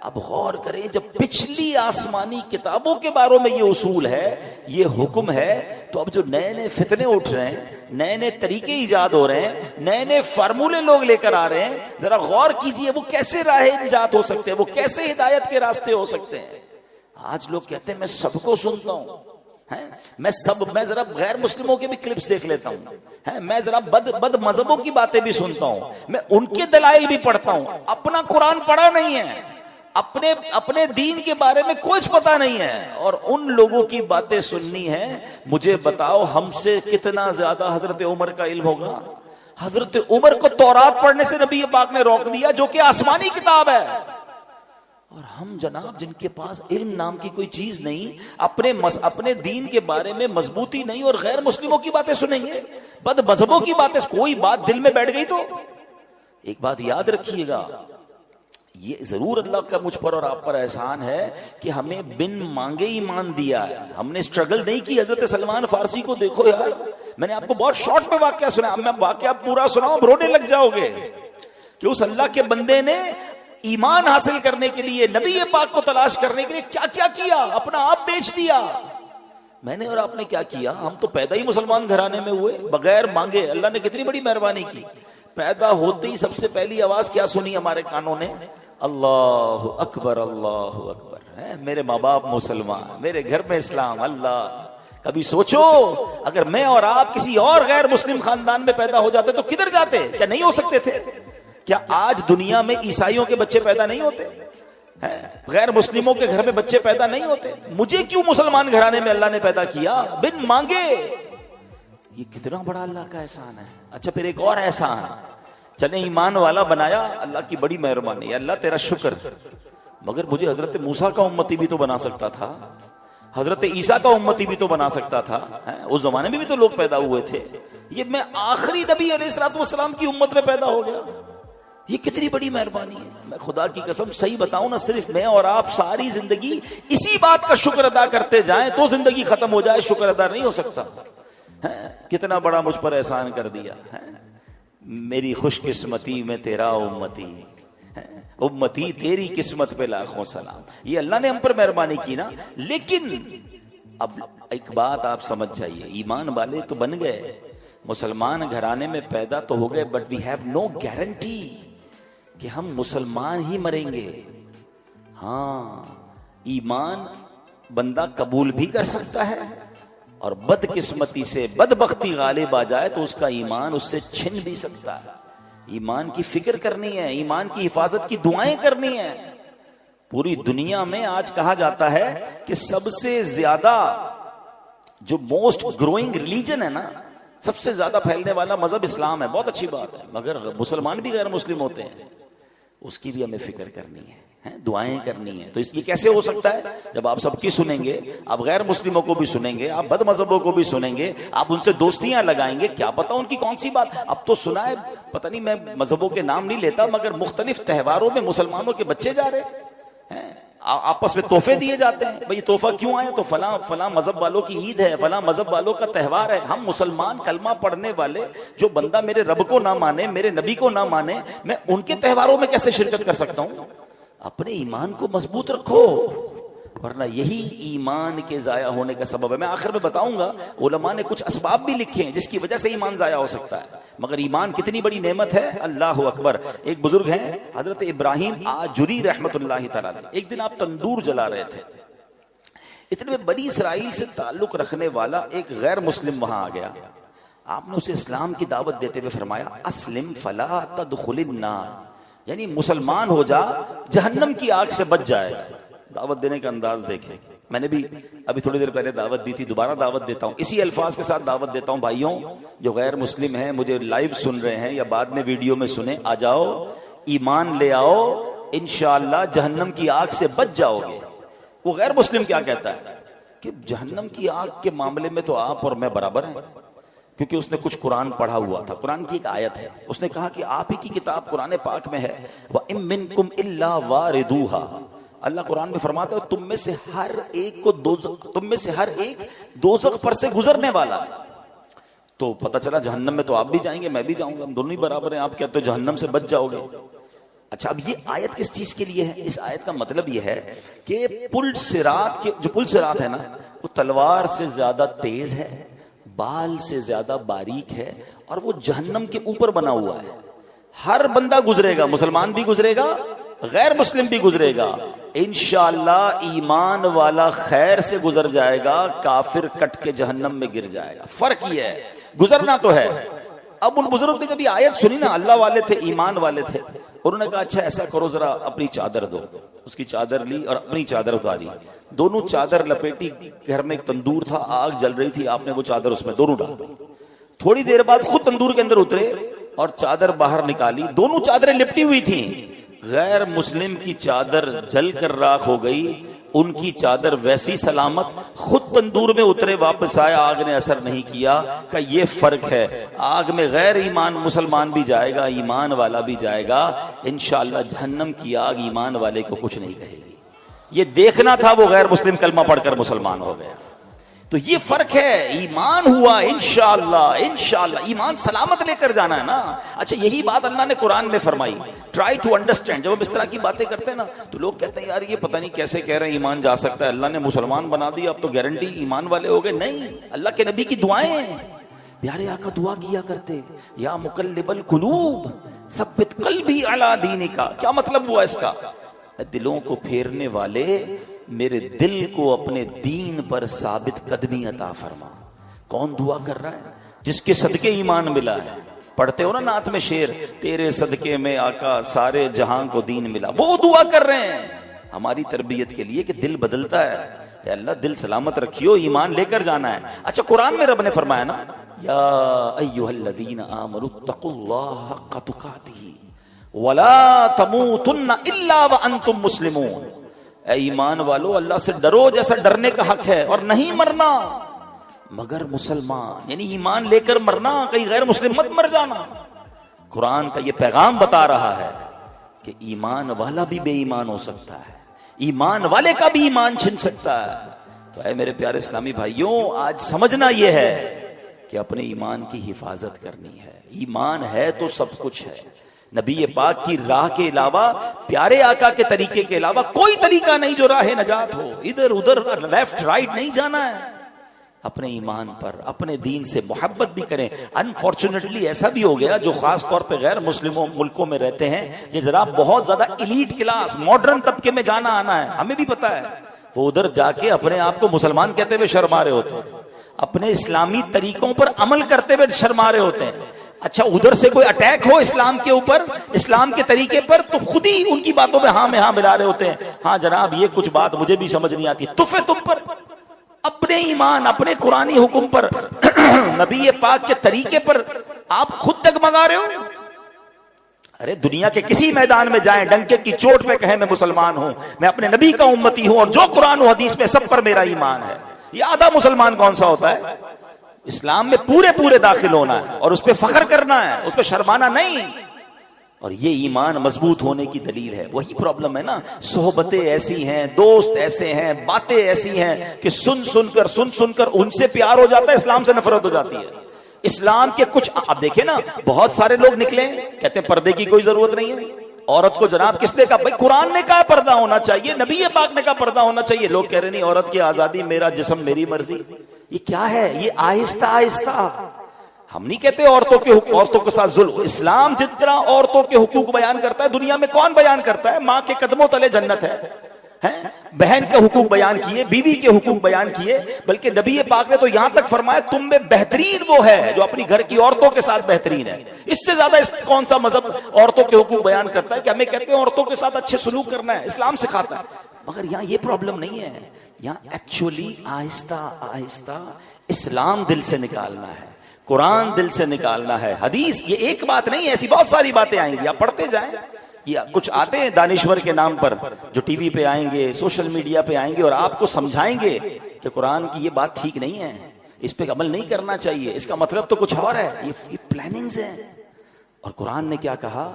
اب غور کریں، جب پچھلی آسمانی کتابوں کے بارے میں یہ اصول ہے، یہ حکم ہے، تو اب جو نئے نئے فتنے اٹھ رہے ہیں، نئے نئے طریقے ایجاد ہو رہے ہیں، نئے نئے فارمولے لوگ لے کر آ رہے ہیں، ذرا غور کیجئے وہ کیسے راہ نجات ہو سکتے ہیں، وہ کیسے ہدایت کے راستے ہو سکتے ہیں. آج لوگ کہتے ہیں میں سب کو سنتا ہوں، میں ذرا غیر مسلموں کے بھی کلپس دیکھ لیتا ہوں، میں ذرا بد مذہبوں کی باتیں بھی سنتا ہوں، میں ان کے دلائل بھی پڑھتا ہوں. اپنا قرآن پڑھا نہیں ہے، اپنے دین کے بارے میں کچھ پتا نہیں ہے، اور ان لوگوں کی باتیں سننی ہے. مجھے بتاؤ ہم سے کتنا زیادہ حضرت عمر کا علم ہوگا. حضرت عمر کو تورات پڑھنے سے نبی پاک نے روک دیا، جو کہ آسمانی کتاب ہے. اور ہم جناب جن کے پاس علم نام کی کوئی چیز نہیں، اپنے دین کے بارے میں مضبوطی نہیں، اور غیر مسلموں کی باتیں سنیں گے، بد مذہبوں کی باتیں. کوئی بات دل میں بیٹھ گئی تو ایک بات یاد رکھیے گا، یہ ضرور اللہ کا مجھ پر اور آپ پر احسان ہے کہ ہمیں بن مانگے ایمان دیا ہے. ہم نے اسٹرگل نہیں کی. حضرت سلمان فارسی کو دیکھو یار، میں نے آپ کو بہت شارٹ میں واقعہ سنا، میں واقعہ پورا سناؤں رونے لگ جاؤ گے کہ اس اللہ کے بندے نے ایمان حاصل کرنے کے لیے، نبی پاک کو تلاش کرنے کے لیے کیا کیا کیا، اپنا آپ بیچ دیا. میں نے اور آپ نے کیا کیا؟ ہم تو پیدا ہی مسلمان گھرانے میں ہوئے بغیر مانگے. اللہ نے کتنی بڑی مہربانی کی. پیدا ہوتے ہی سب سے پہلی آواز کیا سنی ہمارے کانوں نے؟ اللہ اکبر اللہ اکبر. میرے ماں باپ مسلمان، میرے گھر میں اسلام. اللہ، کبھی سوچو اگر میں اور آپ کسی اور غیر مسلم خاندان میں پیدا ہو جاتے تو کدھر جاتے؟ کیا نہیں ہو سکتے تھے؟ کیا آج دنیا میں عیسائیوں کے بچے پیدا نہیں ہوتے؟ غیر مسلموں کے گھر میں بچے پیدا نہیں ہوتے؟ مجھے کیوں مسلمان گھرانے میں اللہ نے پیدا کیا بن مانگے؟ یہ کتنا بڑا اللہ کا احسان ہے. اچھا پھر ایک اور احسان، چلیں ایمان والا بنایا، اللہ کی بڑی مہربانی ہے، اللہ تیرا شکر. مگر مجھے حضرت موسیٰ کا امتی بھی تو بنا سکتا تھا، حضرت عیسیٰ کا امتی بھی تو بنا سکتا تھا. اس زمانے میں بھی تو لوگ پیدا ہوئے تھے. یہ میں آخری نبی علیہ الصلوۃ والسلام کی امت میں پیدا ہو گیا. یہ کتنی بڑی مہربانی ہے. میں خدا کی قسم صحیح بتاؤں نا، صرف میں اور آپ ساری زندگی اسی بات کا شکر ادا کرتے جائیں تو زندگی ختم ہو جائے. شکر ادا نہیں ہو سکتا. کتنا بڑا مجھ پر احسان کر دیا. میری خوش قسمتی میں تیرا امتی، امتی تیری قسمت پہ لاکھوں سلام. یہ اللہ نے ہم پر مہربانی کی نا. لیکن اب ایک بات آپ سمجھ جائیے، ایمان والے تو بن گئے، مسلمان گھرانے میں پیدا تو ہو گئے، but we have no guarantee کہ ہم مسلمان ہی مریں گے. ہاں، ایمان بندہ قبول بھی کر سکتا ہے، اور بدقسمتی سے بدبختی غالب آ جائے تو اس کا ایمان اس سے چھن بھی سکتا ہے. ایمان کی فکر کرنی ہے، ایمان کی حفاظت کی دعائیں کرنی ہیں. پوری دنیا میں آج کہا جاتا ہے کہ سب سے زیادہ جو موسٹ گروئنگ ریلیجن ہے نا، سب سے زیادہ پھیلنے والا مذہب اسلام ہے. بہت اچھی بات ہے، مگر مسلمان بھی غیر مسلم ہوتے ہیں. اس کی بھی ہمیں فکر کرنی ہے، دعائیں کرنی ہیں. تو اس لیے کیسے ہو سکتا ہے؟ جب آپ سب کی سنیں گے، آپ غیر مسلموں کو بھی سنیں گے، آپ بد مذہبوں کو بھی سنیں گے، آپ ان سے دوستیاں لگائیں گے. کیا پتا ان کی کون سی بات. اب تو سنا ہے، پتہ نہیں، میں مذہبوں کے نام نہیں لیتا، مگر مختلف تہواروں میں مسلمانوں کے بچے جا رہے ہیں، آپس میں تحفے دیے جاتے ہیں. بھئی تحفہ کیوں آیا؟ تو فلاں مذہب والوں کی عید ہے، فلاں مذہب والوں کا تہوار ہے. ہم مسلمان کلمہ پڑھنے والے، جو بندہ میرے رب کو نہ مانے، میرے نبی کو نہ مانے، میں ان کے تہواروں میں کیسے شرکت کر سکتا ہوں؟ اپنے ایمان کو مضبوط رکھو، ورنہ یہی ایمان کے ضائع ہونے کا سبب ہے. میں آخر میں بتاؤں گا، علماء نے کچھ اسباب بھی لکھے ہیں جس کی وجہ سے ایمان ضائع ہو سکتا ہے. مگر ایمان کتنی بڑی نعمت ہے، اللہ اکبر. ایک بزرگ ہیں حضرت ابراہیم آجری رحمت اللہ تعالی. ایک دن آپ تندور جلا رہے تھے، اتنے میں بنی اسرائیل سے تعلق رکھنے والا ایک غیر مسلم وہاں آ گیا. آپ نے اسے اسلام کی دعوت دیتے ہوئے فرمایا، اسلم فلا تدخل النار، یعنی مسلمان ہو جا، جہنم کی آگ سے بچ جائے گا. دعوت دینے کا انداز دیکھیں. میں نے بھی ابھی تھوڑی دیر پہلے دعوت دی تھی، دوبارہ دعوت دیتا ہوں، اسی الفاظ کے ساتھ دعوت دیتا ہوں. بھائیوں جو غیر مسلم ہیں، مجھے لائیو سن رہے ہیں یا بعد میں ویڈیو میں سنیں، آ جاؤ، ایمان لے آؤ، انشاءاللہ جہنم کی آگ سے بچ جاؤ گے. وہ غیر مسلم کیا کہتا ہے کہ جہنم کی آگ کے معاملے میں تو آپ اور میں برابر ہیں، کیونکہ اس نے کچھ قرآن پڑھا ہوا تھا. قرآن کی ایک آیت ہے، اس نے کہا کہ آپ ہی کی کتاب قرآن پاک میں ہے، وَإِن مِّنكُمْ إِلَّا وَارِدُوهَا. اللہ قرآن میں فرماتا ہے تم میں سے ہر ایک دوزخ پر سے گزرنے والا ہے. تو پتہ چلا جہنم میں تو آپ بھی جائیں گے، میں بھی جاؤں گا، ہم دونوں ہی برابر ہیں. آپ کہتے ہو جہنم سے بچ جاؤ گے. اچھا، اب یہ آیت کس چیز کے لیے ہے؟ اس آیت کا مطلب یہ ہے کہ پل صراط ہے نا، وہ تلوار سے زیادہ تیز ہے، بال سے زیادہ باریک ہے، اور وہ جہنم کے اوپر بنا ہوا ہے. ہر بندہ گزرے گا، مسلمان بھی گزرے گا، غیر مسلم بھی گزرے گا. انشاءاللہ ایمان والا خیر سے گزر جائے گا، کافر کٹ کے جہنم میں گر جائے گا. فرق یہ ہے، گزرنا تو ہے. اب ان بزرگ نے جب یہ آیت سنی نا، اللہ والے تھے، ایمان والے تھے، انہوں نے کہا اچھا ایسا کرو، ذرا اپنی چادر دو. اس کی چادر لی اور اپنی چادر اتاری، دونوں چادر لپیٹی. گھر میں ایک تندور تھا، آگ جل رہی تھی، آپ نے وہ چادر اس میں دونوں ڈال دی. تھوڑی دیر بعد خود تندور کے اندر اترے اور چادر باہر نکالی. دونوں چادریں لپٹی ہوئی تھیں. غیر مسلم کی چادر جل کر راکھ ہو گئی ان کی چادر ویسی سلامت، خود تندور میں اترے واپس آئے، آگ نے اثر نہیں کیا۔ کہ یہ فرق ہے، آگ میں غیر ایمان مسلمان بھی جائے گا، ایمان والا بھی جائے گا، انشاءاللہ جہنم کی آگ ایمان والے کو کچھ نہیں کہے گی۔ یہ دیکھنا تھا وہ غیر مسلم کلمہ پڑھ کر مسلمان ہو گیا، تو یہ فرق ہے۔ ایمان ہوا انشاءاللہ، انشاءاللہ ایمان سلامت لے کر جانا ہے نا۔ اچھا یہی بات اللہ نے قرآن میں فرمائی، ٹرائی ٹو انڈرسٹینڈ۔ جب ہم اس طرح کی باتیں کرتے ہیں نا تو لوگ کہتے ہیں یار یہ پتہ نہیں کیسے کہہ رہے ہیں ایمان جا سکتا ہے، اللہ نے مسلمان بنا دیا اب تو گارنٹی ایمان والے ہو گئے۔ نہیں، اللہ کے نبی کی دعائیں، پیارے آقا دعا کیا کرتے، یا مقلب القلوب ثبت قلبی علی دینک۔ کیا مطلب ہوا اس کا؟ دلوں کو پھیرنے والے میرے دل کو اپنے دین پر ثابت قدمی عطا فرما۔ کون دعا کر رہا ہے؟ جس کے صدقے ایمان ملا ہے۔ پڑھتے ہو نا نعت میں شعر، تیرے صدقے میں آقا سارے جہاں کو دین ملا، وہ دعا کر رہے ہیں ہماری تربیت کے لیے کہ دل بدلتا ہے۔ اے اللہ دل سلامت رکھیو، ایمان لے کر جانا ہے۔ اچھا قرآن میں رب نے فرمایا نا، یا ایھا الذین آمنوا اتقوا اللہ حق تقاتہ ولا تموتن الا وانتم مسلمون۔ اے ایمان والو اللہ سے ڈرو جیسا ڈرنے کا حق ہے، اور نہیں مرنا مگر مسلمان، یعنی ایمان لے کر مرنا، کہیں غیر مسلم مت مر جانا۔ قرآن کا یہ پیغام بتا رہا ہے کہ ایمان والا بھی بے ایمان ہو سکتا ہے، ایمان والے کا بھی ایمان چھن سکتا ہے۔ تو اے میرے پیارے اسلامی بھائیوں، آج سمجھنا یہ ہے کہ اپنے ایمان کی حفاظت کرنی ہے۔ ایمان ہے تو سب کچھ ہے۔ نبی پاک کی راہ کے علاوہ، پیارے آقا کے طریقے کے علاوہ کوئی طریقہ نہیں جو راہ نجات ہو۔ ادھر ادھر لیفٹ رائٹ نہیں جانا ہے۔ اپنے ایمان پر، اپنے دین سے محبت بھی کریں۔ انفارچونیٹلی ایسا بھی ہو گیا جو خاص طور پہ غیر مسلموں ملکوں میں رہتے ہیں، یہ ذرا بہت زیادہ ایلیٹ کلاس ماڈرن طبقے میں جانا آنا ہے، ہمیں بھی پتا ہے، وہ ادھر جا کے اپنے آپ کو مسلمان کہتے ہوئے شرما رہے ہوتے ہیں، اپنے اسلامی طریقوں پر عمل کرتے ہوئے شرما رہے ہوتے ہیں۔ اچھا ادھر سے کوئی اٹیک ہو اسلام کے اوپر، اسلام کے طریقے پر، تو خود ہی ان کی باتوں میں ہاں میں ہاں ملا رہے ہوتے ہیں۔ ہاں جناب یہ کچھ بات مجھے بھی سمجھ نہیں آتی، تفے تم پر، اپنے ایمان، اپنے قرآنی حکم پر، نبی پاک کے طریقے پر آپ خود ڈگمگا رہے ہو۔ ارے دنیا کے کسی میدان میں جائیں، ڈنکے کی چوٹ پہ کہیں میں مسلمان ہوں، میں اپنے نبی کا امتی ہوں، اور جو قرآن و حدیث میں سب پر میرا ایمان ہے۔ یہ آدھا مسلمان کون سا ہوتا ہے؟ اسلام میں پورے داخل ہونا ہے اور اس پہ فخر کرنا ہے، اس پہ شرمانا نہیں۔ اور یہ ایمان مضبوط ہونے کی دلیل ہے۔ وہی پرابلم ہے نا، صحبتیں ایسی ہیں، دوست ایسے ہیں، باتیں ایسی ہیں کہ سن سن کر ان سے پیار ہو جاتا ہے، اسلام سے نفرت ہو جاتی ہے۔ اسلام کے کچھ، اب دیکھیں نا، بہت سارے لوگ نکلے کہتے ہیں پردے کی کوئی ضرورت نہیں ہے۔ عورت کو جناب کس نے کہا؟ بھائی قرآن نے کہا پردہ ہونا چاہیے، نبی پاک نے کہا پردہ ہونا چاہیے۔ لوگ کہہ رہے نہیں، عورت کی آزادی، میرا جسم میری مرضی۔ یہ کیا ہے؟ یہ آہستہ آہستہ، ہم نہیں کہتے عورتوں کے ساتھ ظلم۔ اسلام جتنا عورتوں کے حقوق بیان کرتا ہے دنیا میں کون بیان کرتا ہے؟ ماں کے قدموں تلے جنت ہے۔ بہن کے حقوق بیان کیے، بیوی کے حقوق بیان کیے، بلکہ نبی پاک نے تو یہاں تک فرمایا تم میں بہترین وہ ہے جو اپنی گھر کی عورتوں کے ساتھ بہترین ہے۔ اس سے زیادہ کون سا مذہب عورتوں کے حقوق بیان کرتا ہے کہ ہمیں کہتے ہیں عورتوں کے ساتھ اچھے سلوک کرنا ہے، اسلام سکھاتا ہے۔ مگر یہاں یہ پرابلم نہیں ہے، یہاں ایکچولی آہستہ آہستہ اسلام دل سے نکالنا ہے، قرآن دل سے نکالنا ہے، حدیث۔ یہ ایک بات نہیں ہے، ایسی بہت ساری باتیں آئیں گی، آپ پڑھتے جائیں۔ یہ کچھ آتے ہیں دانشور کے نام پر جو ٹی وی پہ آئیں گے، سوشل میڈیا پہ آئیں گے اور آپ کو سمجھائیں گے کہ قرآن کی یہ بات ٹھیک نہیں ہے، اس پہ عمل نہیں کرنا چاہیے، اس کا مطلب تو کچھ اور ہے، یہ پلاننگز ہیں۔ اور قرآن نے کیا کہا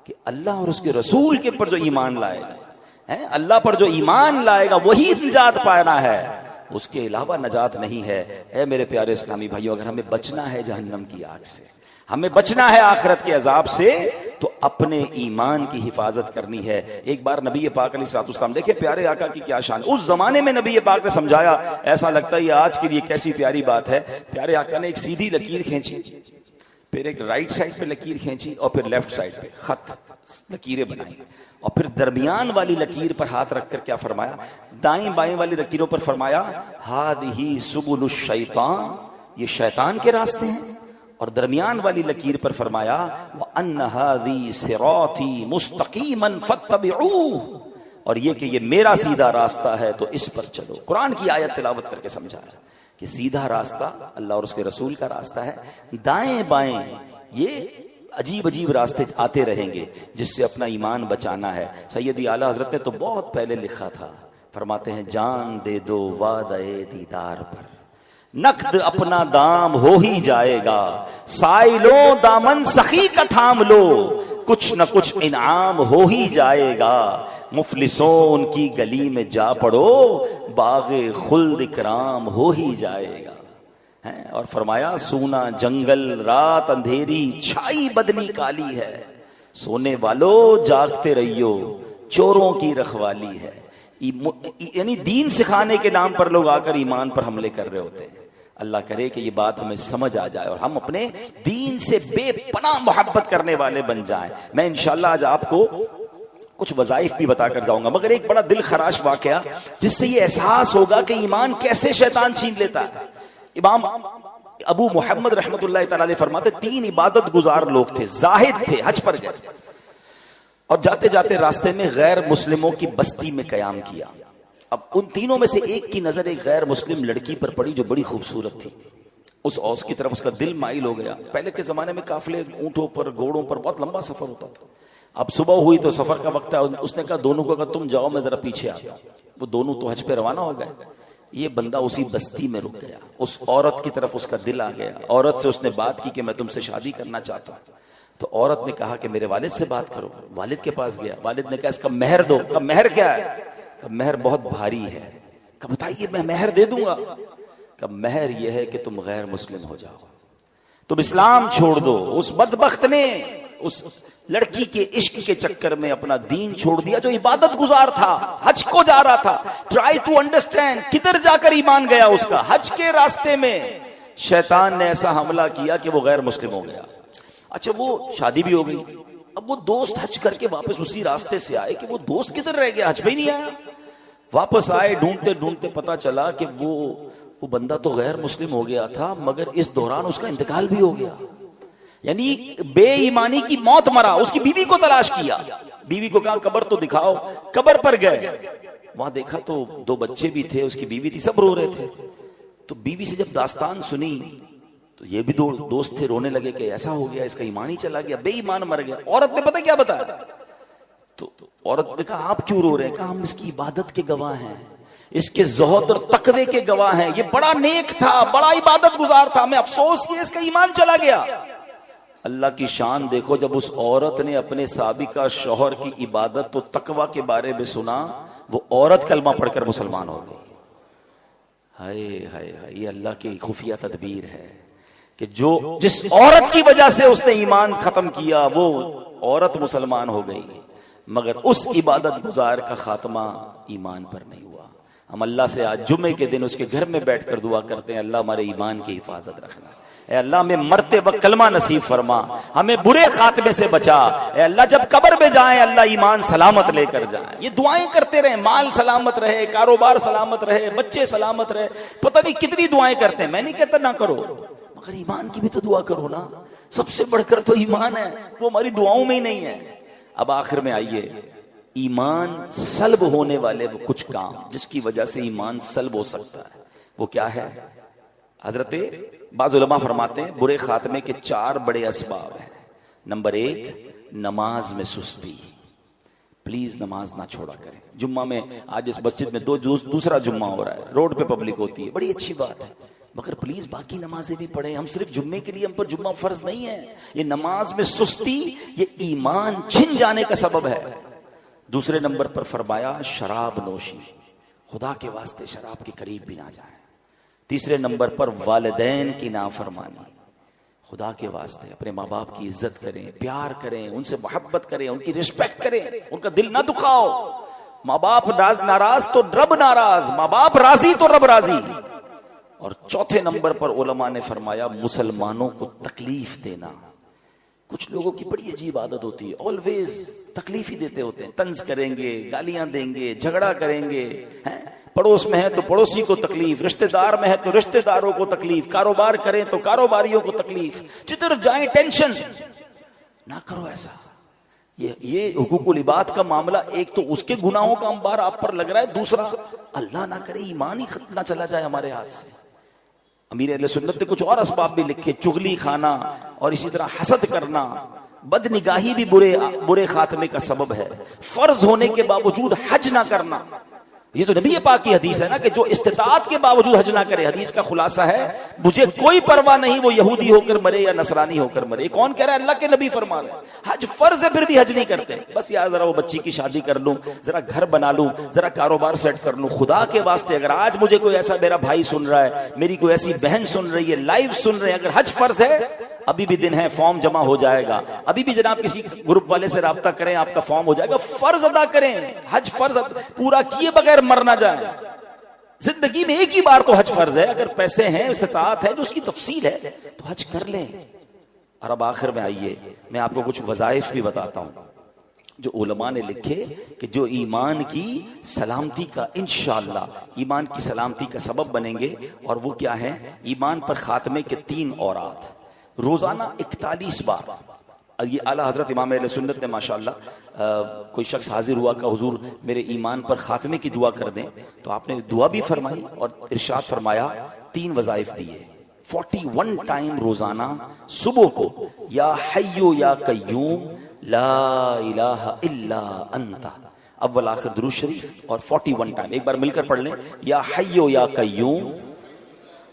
کہ اللہ اور اس کے رسول کے پر جو ایمان لائے گا، اللہ پر جو ایمان لائے گا وہی نجات پانا ہے، اس کے علاوہ نجات نہیں ہے۔ اے میرے پیارے اسلامی بھائیوں، اگر ہمیں بچنا ہے جہنم کی آگ سے، ہمیں بچنا ہے آخرت کے عذاب سے، تو اپنے ایمان کی حفاظت کرنی ہے۔ ایک بار نبی پاک علیہ الصلوۃ والسلام، دیکھیں پیارے آقا کی کیا شان، اس زمانے میں نبی پاک نے سمجھایا، ایسا لگتا ہے یہ آج کے لیے کیسی پیاری بات ہے۔ پیارے آقا نے ایک سیدھی لکیر کھینچی، پھر ایک رائٹ سائڈ پہ لکیر کھینچی، اور پھر لیفٹ سائڈ پہ خط لکیریں بنائیں، اور پھر درمیان والی لکیر پر ہاتھ رکھ کر کیا فرمایا؟ دائیں بائیں والی لکیروں پر فرمایا ہذہ سبل الشیطان، یہ شیطان کے راستے ہیں، اور درمیان والی لکیر پر فرمایا وَأَنَّ هَذِي صِرَاطِي مُسْتَقِيمًا فَاتَّبِعُوهُ، اور یہ کہ یہ میرا سیدھا راستہ ہے تو اس پر چلو۔ قرآن کی آیت تلاوت کر کے سمجھایا کہ سیدھا راستہ اللہ اور اس کے رسول کا راستہ ہے، دائیں بائیں یہ عجیب عجیب راستے آتے رہیں گے جس سے اپنا ایمان بچانا ہے۔ سیدی اعلیٰ حضرت نے تو بہت پہلے لکھا تھا فرماتے ہیں جان دے دو وعدہ دیدار پر، نقد اپنا دام ہو ہی جائے گا، سائلوں دامن سخی کا تھام لو، کچھ نہ کچھ انعام ہو ہی جائے گا، مفلسوں ان کی گلی میں جا پڑو، باغ خلد اکرام ہو ہی جائے گا۔ اور فرمایا سونا جنگل رات اندھیری چھائی بدنی کالی ہے، سونے والو جاگتے رہیو چوروں کی رکھوالی ہے۔ یعنی دین سکھانے کے نام پر لوگ آ کر ایمان پر حملے کر رہے ہوتے ہیں۔ اللہ کرے کہ یہ بات ہمیں سمجھ آ جائے اور ہم اپنے دین سے بے پناہ محبت کرنے والے بن جائیں۔ میں انشاءاللہ آج آپ کو کچھ وظائف بھی بتا کر جاؤں گا، مگر ایک بڑا دل خراش واقعہ جس سے یہ احساس ہوگا کہ ایمان کیسے شیطان چھین لیتا ہے۔ امام ابو محمد رحمت اللہ تعالی علیہ فرماتے 3 عبادت گزار لوگ تھے، زاہد تھے، حج پر گئے اور جاتے جاتے راستے میں غیر مسلموں کی بستی میں قیام کیا۔ اب ان تینوں میں سے ایک کی نظر ایک غیر مسلم لڑکی پر پڑی جو بڑی خوبصورت تھی، اس اوس کی طرف اس کا دل مائل ہو گیا۔ پہلے کے زمانے میں قافلے اونٹوں پر گھوڑوں پر بہت لمبا سفر ہوتا تھا، اب صبح ہوئی تو سفر کا وقت ہے، اس نے کہا دونوں کو کہا تم جاؤ میں ذرا پیچھے آتا ہوں۔ وہ دونوں تو حج پہ روانہ ہو گئے، یہ بندہ اسی بستی میں رک گیا، اس عورت کی طرف اس کا دل آ گیا، عورت سے اس نے بات کی کہ میں تم سے شادی کرنا چاہتا ہوں۔ تو عورت نے کہا کہ میرے والد سے بات کرو، والد کے پاس گیا، والد نے کہا اس کا مہر دو۔ کہا مہر کیا ہے؟ کہا مہر بہت بھاری ہے۔ کہا بتائیے میں مہر دے دوں گا۔ کہا مہر یہ ہے کہ تم غیر مسلم ہو جاؤ، تم اسلام چھوڑ دو۔ اس بدبخت نے اس لڑکی کے عشق کے چکر میں اپنا دین چھوڑ دیا، جو عبادت گزار تھا، حج کو جا رہا تھا۔ ٹرائی ٹو انڈرسٹینڈ کدھر جا کر ایمان گیا اس کا۔ حج کے راستے میں شیطان نے ایسا حملہ کیا کہ وہ غیر مسلم ہو گیا۔ اچھا وہ شادی بھی ہو گئی، اب وہ دوست حج کر کے واپس اسی راستے سے آئے کہ وہ دوست کدھر رہ گیا، حج پہ ہی نہیں آیا۔ واپس آئے ڈھونڈتے ڈھونڈتے پتا چلا کہ وہ بندہ تو غیر مسلم ہو گیا تھا، مگر اس دوران اس کا انتقال بھی ہو گیا، یعنی بے ایمانی کی موت مرا۔ اس کی بیوی کو تلاش کیا، بیوی کو کہا قبر تو دکھاؤ، قبر پر گئے، وہاں دیکھا تو 2 بچے بھی تھے، اس کی بیوی تھی، سب رو رہے تھے۔ تو بیوی سے جب داستان سنی تو یہ بھی 2 دوست تھے، رونے لگے کہ ایسا ہو گیا، اس کا ایمان ہی چلا گیا، بے ایمان مر گیا۔ عورت نے پتہ کیا بتایا؟ تو عورت نے کہا آپ کیوں رو رہے ہیں؟ کہا ہم اس کی عبادت کے گواہ ہیں، اس کے زہد اور تقوی کے گواہ ہیں، یہ بڑا نیک تھا، بڑا عبادت گزار تھا، ہمیں افسوس یہ اس کا ایمان چلا گیا۔ اللہ کی شان دیکھو، جب اس عورت نے اپنے سابقہ شوہر کی عبادت و تقوی کے بارے میں سنا، وہ عورت کلمہ پڑھ کر مسلمان ہو گئی۔ ہائے ہائے ہائے، یہ اللہ کی خفیہ تدبیر ہے کہ جس عورت کی وجہ سے اس نے ایمان ختم کیا وہ عورت مسلمان ہو گئی، مگر اس عبادت گزار کا خاتمہ ایمان پر نہیں ہوا۔ ہم اللہ سے آج جمعے کے دن اس کے گھر میں بیٹھ کر دعا کرتے ہیں، اللہ ہمارے ایمان کی حفاظت رکھنا، اے اللہ ہمیں مرتے وقت کلمہ نصیب فرما، ہمیں برے خاتمے سے بچا، اے اللہ جب قبر میں جائیں اللہ ایمان سلامت لے کر جائیں۔ یہ دعائیں کرتے رہیں، مال سلامت رہے، کاروبار سلامت رہے، بچے سلامت رہے، پتہ نہیں کتنی دعائیں کرتے ہیں۔ میں نہیں کہتا نہ کرو، مگر ایمان کی بھی تو دعا کرو نا، سب سے بڑھ کر تو ایمان ہے، وہ ہماری دعاؤں میں ہی نہیں ہے۔ اب آخر میں آئیے، ایمان سلب ہونے والے وہ کچھ کام جس کی وجہ سے ایمان سلب ہو سکتا ہے، وہ کیا ہے؟ حضرت بعض علماء فرماتے ہیں برے خاتمے کے 4 بڑے اسباب ہیں۔ نمبر 1 نماز میں سستی، پلیز نماز نہ چھوڑا کریں۔ جمعہ میں آج اس مسجد میں دوسرا جمعہ ہو رہا ہے، روڈ پہ پبلک ہوتی ہے، بڑی اچھی بات ہے، مگر پلیز باقی نمازیں بھی پڑھیں۔ ہم صرف جمعے کے لیے، ہم پر جمعہ فرض نہیں ہے۔ یہ نماز میں سستی یہ ایمان چھن جانے کا سبب ہے۔ دوسرے نمبر پر فرمایا شراب نوشی، خدا کے واسطے شراب کے قریب بھی نہ جائیں۔ تیسرے نمبر پر والدین کی نافرمانی، خدا کے واسطے اپنے ماں باپ کی عزت کریں، پیار کریں، ان سے محبت کریں، ان کی رسپیکٹ کریں، ان کا دل نہ دکھاؤ۔ ماں باپ ناراض تو رب ناراض، ماں باپ راضی تو رب راضی۔ اور چوتھے نمبر پر علماء نے فرمایا مسلمانوں کو تکلیف دینا۔ کچھ لوگوں کی بڑی عجیب عادت ہوتی ہے، آلویز تکلیف ہی دیتے ہوتے ہیں، طنز کریں گے، گالیاں دیں گے، جھگڑا کریں گے، پڑوس میں ہے تو پڑوسی کو تکلیف، رشتہ دار میں ہے تو رشتہ داروں کو تکلیف، کاروبار کریں تو کاروباریوں کو تکلیف، جدھر جائیں ٹینشن۔ نہ کرو ایسا۔ یہ حقوق العباد کا معاملہ، ایک تو اس کے گناہوں کا انبار آپ پر لگ رہا ہے، دوسرا اللہ نہ کرے ایمان ہی ختم نہ چلا جائے ہمارے ہاتھ سے۔ امیر اہل سنت نے کچھ اور اسباب بھی لکھے، چغلی کھانا اور اسی طرح حسد کرنا، بد نگاہی بھی برے خاتمے کا سبب ہے، فرض ہونے کے باوجود حج نہ کرنا۔ یہ تو نبی پاک کی حدیث ہے نا کہ جو استطاعت کے باوجود حج نہ کرے. حدیث کا خلاصہ ہے مجھے کوئی پرواہ نہیں وہ یہودی ہو کر مرے یا نصرانی ہو کر مرے. کون کہہ رہا ہے؟ اللہ کے نبی فرما رہے ہیں حج فرض ہے پھر بھی حج نہیں کرتے. بس یار ذرا وہ بچی کی شادی کر لوں, ذرا گھر بنا لوں, ذرا کاروبار سیٹ کر لوں. خدا کے واسطے اگر آج مجھے کوئی ایسا میرا بھائی سن رہا ہے, میری کوئی ایسی بہن سن رہی ہے, لائیو سن رہے ہیں, اگر حج فرض ہے ابھی بھی دن ہے, فارم جمع ہو جائے گا. ابھی بھی جناب کسی گروپ والے سے رابطہ کریں, آپ کا فارم ہو جائے گا. فرض ادا کریں, حج فرض پورا کیے بغیر مر نہ جائیں. زندگی میں ایک ہی بار تو حج فرض ہے. اگر پیسے ہیں, استطاعت ہے, جو اس کی تفصیل ہے تو حج کر لیں. اور اب آخر میں آئیے میں آپ کو کچھ وظائف بھی بتاتا ہوں جو علماء نے لکھے کہ جو ایمان کی سلامتی کا انشاءاللہ ایمان کی سلامتی کا سبب بنیں گے. اور وہ کیا ہے؟ ایمان پر خاتمے کے 3 اوراد روزانہ 41 بار. یہ اعلیٰ حضرت امام اہل سنت نے ماشاءاللہ کوئی شخص حاضر ہوا کہ حضور میرے ایمان پر خاتمے کی دعا کر دیں, تو آپ نے دعا بھی فرمائی اور ارشاد فرمایا 3 وظائف دیے. 41 ٹائم روزانہ صبح کو یا حیو یا قیوم لا الہ الا انت اول آخر درود شریف, اور 41 ٹائم ایک بار مل کر پڑھ لیں یا حیو یا قیوم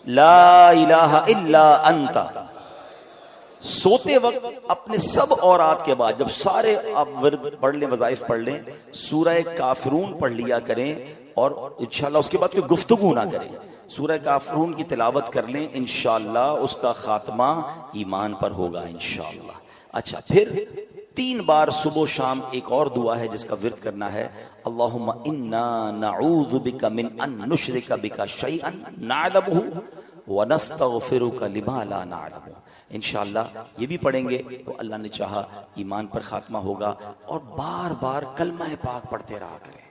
لا الہ الا انت. سوتے وقت اپنے سب اورات کے بعد جب سارے آپ ورد پڑھ لیں, وظائف پڑھ لیں, سورہ کافرون پڑھ لیا کریں اور انشاءاللہ اس کے بعد کوئی گفتگو نہ کریں. سورہ کافرون کی تلاوت کر لیں, انشاءاللہ اس کا خاتمہ ایمان پر ہوگا انشاءاللہ. اچھا, پھر 3 بار صبح و شام ایک اور دعا ہے جس کا ورد کرنا ہے, اللہم انا نعوذ بک من ان نشرک بک شیئا نعلمہ وَنَسْتَغْفِرُكَ لِمَا لَا نَعْلَمُ. انشاءاللہ یہ بھی پڑھیں گے تو اللہ نے چاہا ایمان پر خاتمہ ہوگا. اور بار بار کلمہ پاک پڑھتے رہا کریں.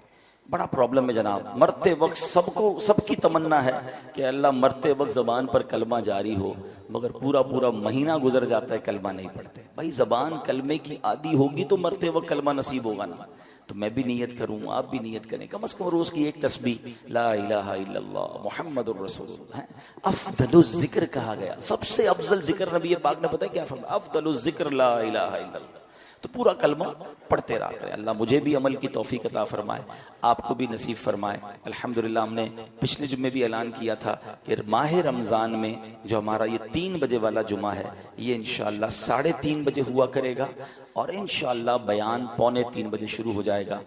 بڑا پرابلم ہے جناب, مرتے وقت سب کی تمنا ہے کہ اللہ مرتے وقت زبان پر کلمہ جاری ہو, مگر پورا مہینہ گزر جاتا ہے کلمہ نہیں پڑھتے. بھائی زبان کلمے کی عادی ہوگی تو مرتے وقت کلمہ نصیب ہوگا نا. تو میں بھی نیت کروں, آپ بھی نیت کریں, کم از کم روز کی ایک تسبیح لا الہ الا اللہ محمد الرسول اللہ. افضل الذکر کہا گیا, سب سے افضل ذکر نبی پاک نے پتہ کیا فرمایا؟ افضل الذکر لا الہ الا اللہ. تو پورا کلمہ پڑھتے رہا کریں. اللہ مجھے بھی عمل کی توفیق عطا فرمائے, آپ کو بھی نصیب فرمائے. الحمدللہ ہم نے پچھلے جمعے بھی اعلان کیا تھا کہ ماہ رمضان میں جو ہمارا یہ 3 بجے والا جمعہ ہے یہ انشاءاللہ 3:30 بجے ہوا کرے گا, اور انشاءاللہ بیان 2:45 بجے شروع ہو جائے گا.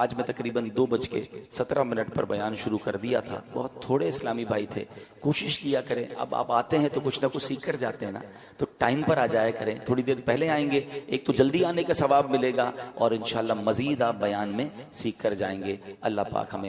آج میں تقریباً 2:17 پر بیان شروع کر دیا تھا. بہت تھوڑے اسلامی بھائی تھے, کوشش کیا کریں. اب آپ آتے ہیں تو کچھ نہ کچھ سیکھ کر جاتے ہیں نا, تو ٹائم پر آ جایا کریں. تھوڑی دیر پہلے آئیں گے, ایک تو جلدی آنے کا ثواب ملے گا, اور انشاءاللہ مزید آپ بیان میں سیکھ کر جائیں گے. اللہ پاک ہمیں